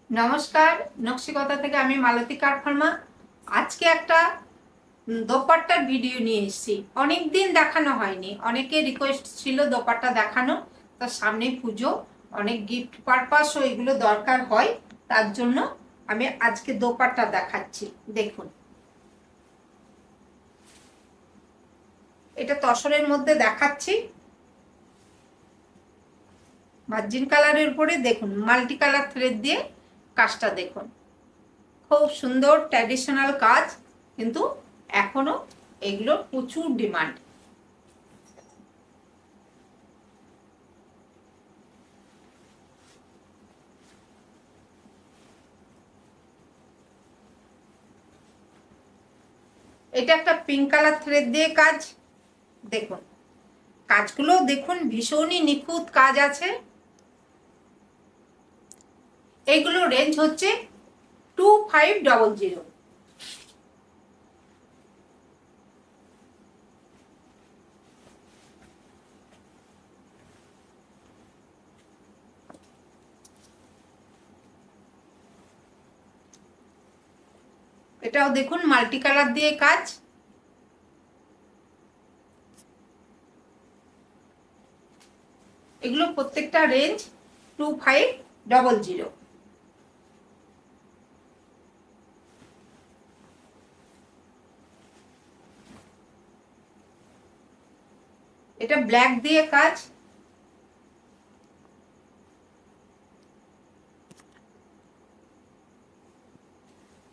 নমস্কার, নকশিকতা থেকে আমি মালতী কাঠফার্মা। আজকে একটা দোপাট্টার ভিডিও নিয়ে এসেছি। অনেক দিন দেখানো হয়নি, অনেকে রিকোয়েস্ট ছিল দোপাট্টা দেখানো। তার সামনে পুজো, অনেক গিফট পারপাসও এগুলো দরকার হয়, তার জন্য আমি আজকে দোপাট্টা দেখাচ্ছি। দেখুন, এটা তসরের মধ্যে দেখাচ্ছি, ভার্জিন কালারের উপরে। দেখুন, মাল্টি কালার থ্রেড দিয়ে কাজটা দেখুন, খুব সুন্দর ট্র্যাডিশনাল কাজ, কিন্তু এখনো এগুলোর প্রচুর ডিমান্ড। এটা একটা পিঙ্ক কালার থ্রেড দিয়ে কাজ। দেখুন, কাজগুলো দেখুন, ভীষণই নিখুঁত কাজ আছে। এইগুলো রেঞ্জ হচ্ছে 2500। এটাও দেখুন, মাল্টি কালার দিয়ে কাজ। এগুলো প্রত্যেকটা রেঞ্জ 2500। এটা ব্ল্যাক দিয়ে কাজ।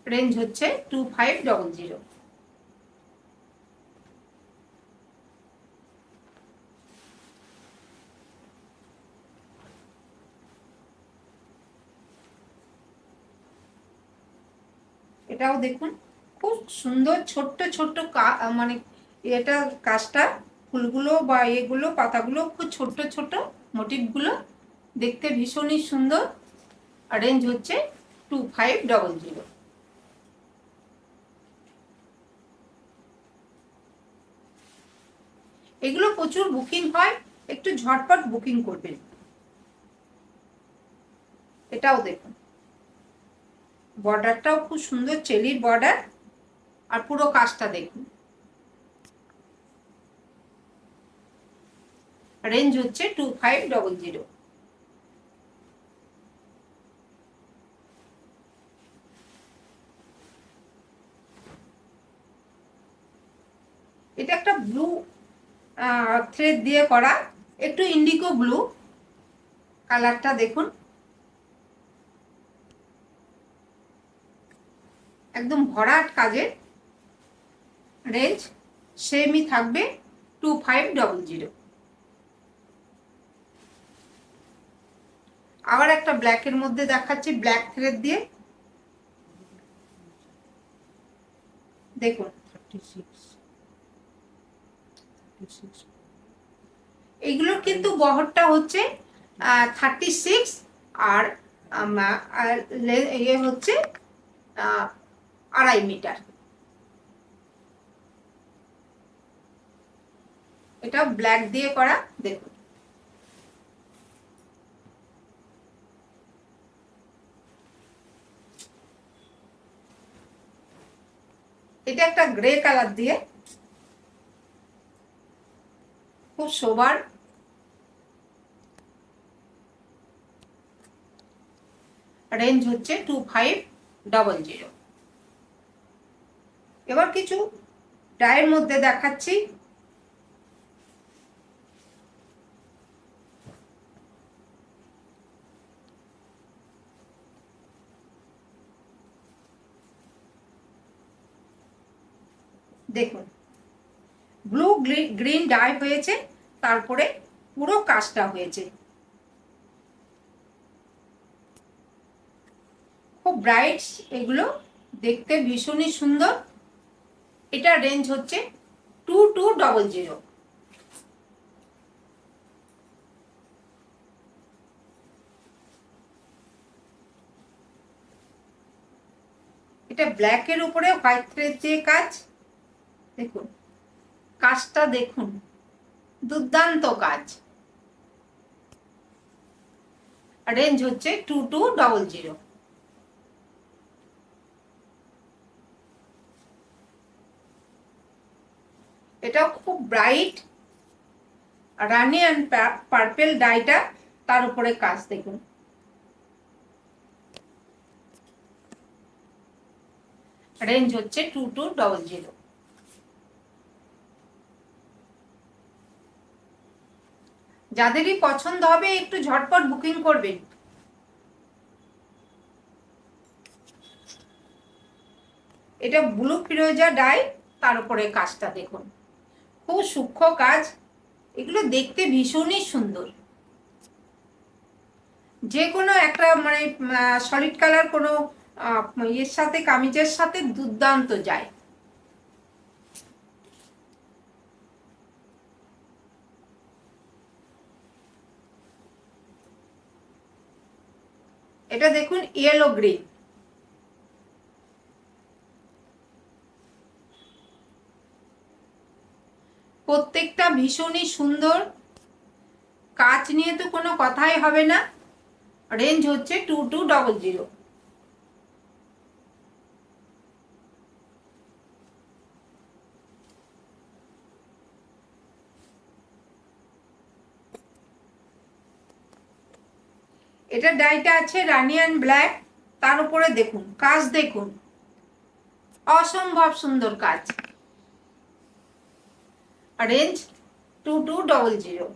রেঞ্জ হচ্ছে 2500। এটাও দেখুন, খুব সুন্দর ছোট্ট ছোট্ট মানে এটা কাজটা, ফুলগুলো বা এগুলো পাতাগুলো খুব ছোট্ট ছোট, মোটিভগুলো দেখতে ভীষণই সুন্দর। আর রেঞ্জ হচ্ছে 2500। এগুলো প্রচুর বুকিং হয়, একটু ঝটপট বুকিং করবেন। এটাও দেখুন, বর্ডারটাও খুব সুন্দর, চেলির বর্ডার। আর পুরো কাজটা দেখুন, রেঞ্জ হচ্ছে 2500। এটা একটা ব্লু থ্রেড দিয়ে করা, একটু ইন্ডিগো ব্লু কালারটা দেখুন, একদম ভরাট কাজের। রেঞ্জ সেমই থাকবে 2500। আবার একটা ব্ল্যাকের মধ্যে দেখাচ্ছি, ব্ল্যাক থ্রেড দিয়ে দেখুন। এইগুলোর কিন্তু বহরটা হচ্ছে 36, আর ইয়ে হচ্ছে 2.5 মিটার। এটা ব্ল্যাক দিয়ে করা, দেখুন। এটা একটা গ্রে কালার দিয়ে, খুব সোবার। রেঞ্জ হচ্ছে 2500। এবার কিছু ডায়ের মধ্যে দেখাচ্ছি। দেখুন, ব্লু গ্রিন ডাই হয়েছে, তারপরে পুরো কাজটা হয়েছে, খুব ব্রাইট। এগুলো দেখতে ভীষণই সুন্দর। এটা রেঞ্জ হচ্ছে 2200। এটা ব্ল্যাকের উপরে হোয়াইট থ্রেড দিয়ে কাজ। দেখুন, কাজটা দেখুন, দুর্দান্ত কাজ। রেঞ্জ হচ্ছে 2200। এটাও খুব ব্রাইট রানি অ্যান্ড পার্পেল ডাইটা, তার উপরে কাজ দেখুন। রেঞ্জ হচ্ছে 2200। যাদেরই পছন্দ হবে একটু ঝটপট বুকিং করবেন। এটা ব্লু ফিরোজা ডাই, তার উপরে কাজটা দেখুন, খুব সূক্ষ্ম কাজ। এগুলো দেখতে ভীষণই সুন্দর। যে কোনো একটা মানে সলিড কালার কোনো এর সাথে, কামিজের সাথে দুর্দান্ত যায়। এটা দেখুন ইয়েলো গ্রিন, প্রত্যেকটা ভীষণই সুন্দর। কাজ নিয়ে তো কোনো কথাই হবে না। রেঞ্জ হচ্ছে 2200। এটা ডাইটা আছে রানি অ্যান্ড ব্ল্যাক, তার উপরে দেখুন কাজ দেখুন, অসম্ভব সুন্দর কাজ। রেঞ্জ 2200।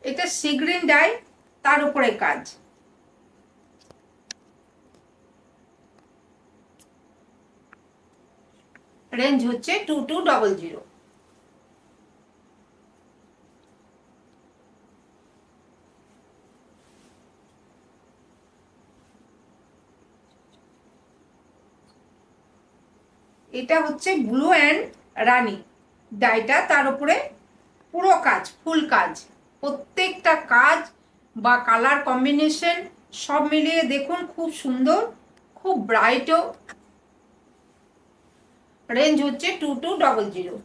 এটা সি গ্রিন ডাই, তার উপরে কাজ। রেঞ্জ হচ্ছে 2200। এটা হচ্ছে ব্লু অ্যান্ড রানি ডাইটা, তার উপরে পুরো কাজ, ফুল কাজ। প্রত্যেকটা কাজ বা কালার কম্বিনেশন সব মিলিয়ে দেখুন খুব সুন্দর, খুব ব্রাইটও। রেঞ্জ হচ্ছে 2200।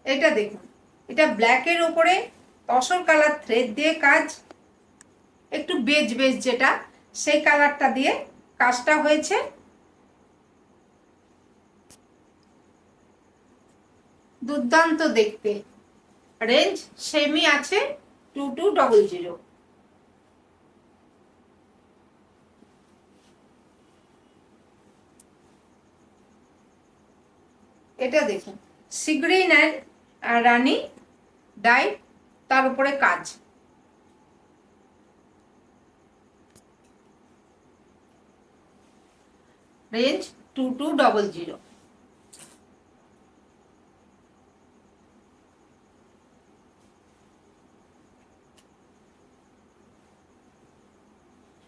এটা দেখুন, এটা ব্ল্যাকের উপরে তসর কালার থ্রেড দিয়ে কাজ, একটু বেজ বেজ যেটা সেই কালারটা দিয়ে কাজটা হয়েছে। দুর্দান্ত দেখতে। রেঞ্জ সেমই আছে 2200। এটা দেখুন sea green and Rani die, তার উপরে কাজ। রেঞ্জ 2200।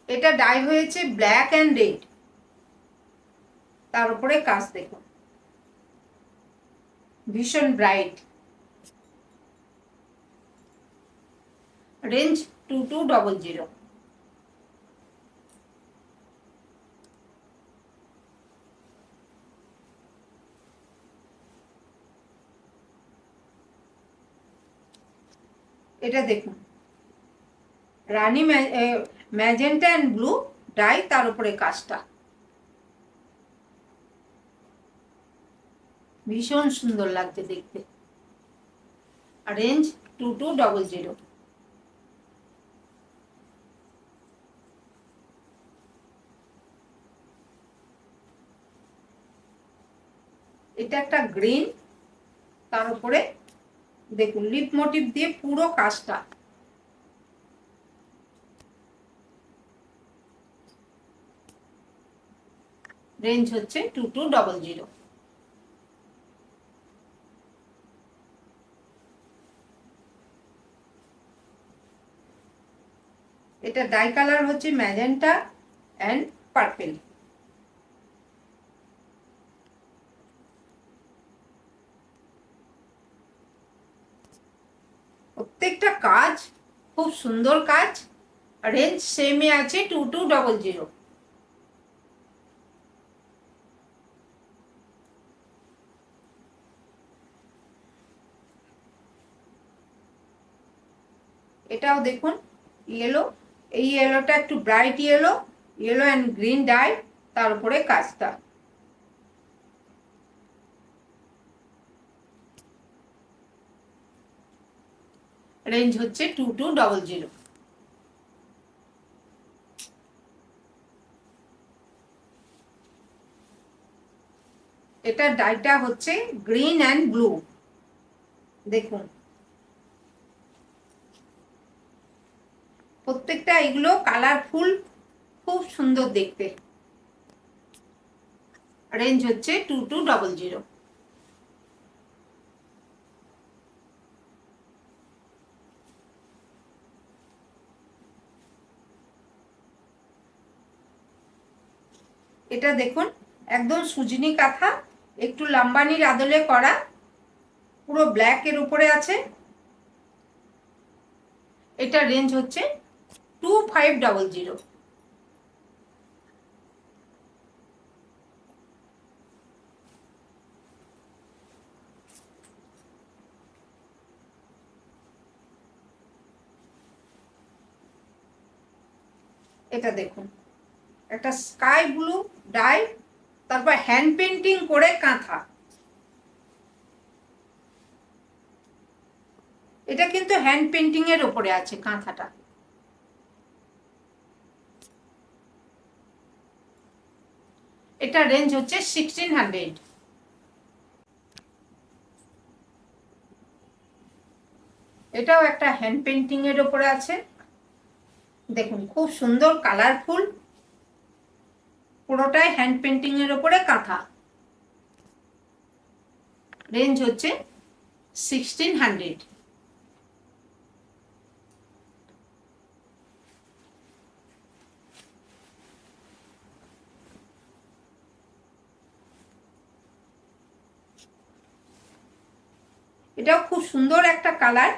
এটা ডাই হয়েছে ব্ল্যাক অ্যান্ড রেড, তার উপরে কাজ দেখুন, ভীষণ ব্রাইট। রেঞ্জ 2200। এটা দেখুন রানি ম্যাজেন্টা অ্যান্ড ব্লু ডাই, তার উপরে কাজটা ভীষণ সুন্দর লাগছে দেখতে। রেঞ্জ 2200। এটা একটা গ্রিন, তার উপরে দেখুন লিপ মোটিভ দিয়ে পুরো কাজটা। রেঞ্জ হচ্ছে 2200। এটা ডাই কালার হচ্ছে ম্যাজেন্টা অ্যান্ড পার্পেল। প্রত্যেকটা কাজ খুব সুন্দর কাজ। রেঞ্জ সেমই আছে 2200। এটাও দেখুন ইয়েলো, এই ইয়েলোটা একটু bright yellow, yellow and green dye, তার উপরে কাজটা। রেঞ্জ হচ্ছে 2200। এটা ডাইটা হচ্ছে গ্রিন অ্যান্ড ব্লু, দেখুন প্রত্যেকটা এগুলো কালারফুল, খুব সুন্দর দেখতে। রেঞ্জ হচ্ছে 2200। এটা দেখুন একদম সুজনি কাঁথা, একটু লাম্বানির আদলে করা, পুরো ব্ল্যাক এর উপরে আছে। এটা রেঞ্জ হচ্ছে 2500। এটা দেখুন একটা স্কাই ব্লু ডাই, তারপর হ্যান্ড পেন্টিং করে কাঁথা। এটা কিন্তু হ্যান্ড পেন্টিং এর উপরে আছে কাঁথাটা। এটা রেঞ্জ হচ্ছে 1600। এটাও একটা হ্যান্ড পেন্টিং এর উপরে আছে, দেখুন খুব সুন্দর কালারফুল, পুরোটাই হ্যান্ড পেন্টিং এর উপরে কাঁথা। রেঞ্জ হচ্ছে 1600। এটাও খুব সুন্দর একটা কালার,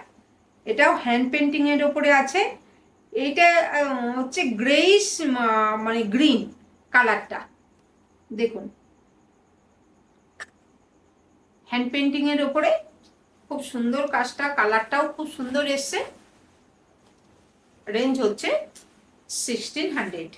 এটাও হ্যান্ড পেন্টিং এর উপরে আছে। এইটা হচ্ছে গ্রেইশ মানে গ্রিন কালারটা, দেখুন হ্যান্ড পেন্টিং এর উপরে খুব সুন্দর কাজটা, কালারটাও খুব সুন্দর এসছে। রেঞ্জ হচ্ছে 1600।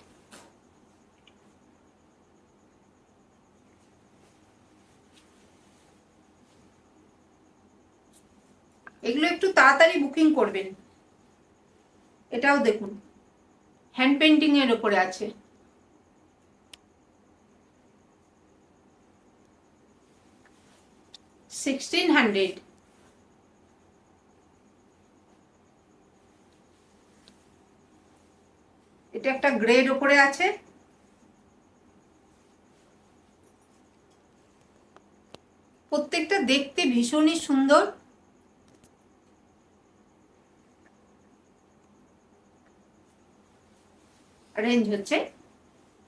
এগুলো একটু তাড়াতাড়ি বুকিং করবেন। এটাও দেখুন হ্যান্ড পেন্টিং এর উপরে আছে। $1600। এটা একটা গ্রেড উপরে আছে, প্রত্যেকটা দেখতে ভীষণই সুন্দর। রেঞ্জ হচ্ছে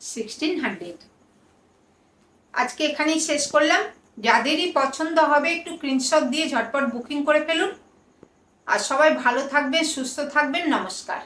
1600। আজকে এখানেই শেষ করলাম। যাদেরই পছন্দ হবে একটু স্ক্রিনশট দিয়ে ঝটপট বুকিং করে ফেলুন। আর সবাই ভালো থাকবেন, সুস্থ থাকবেন। নমস্কার।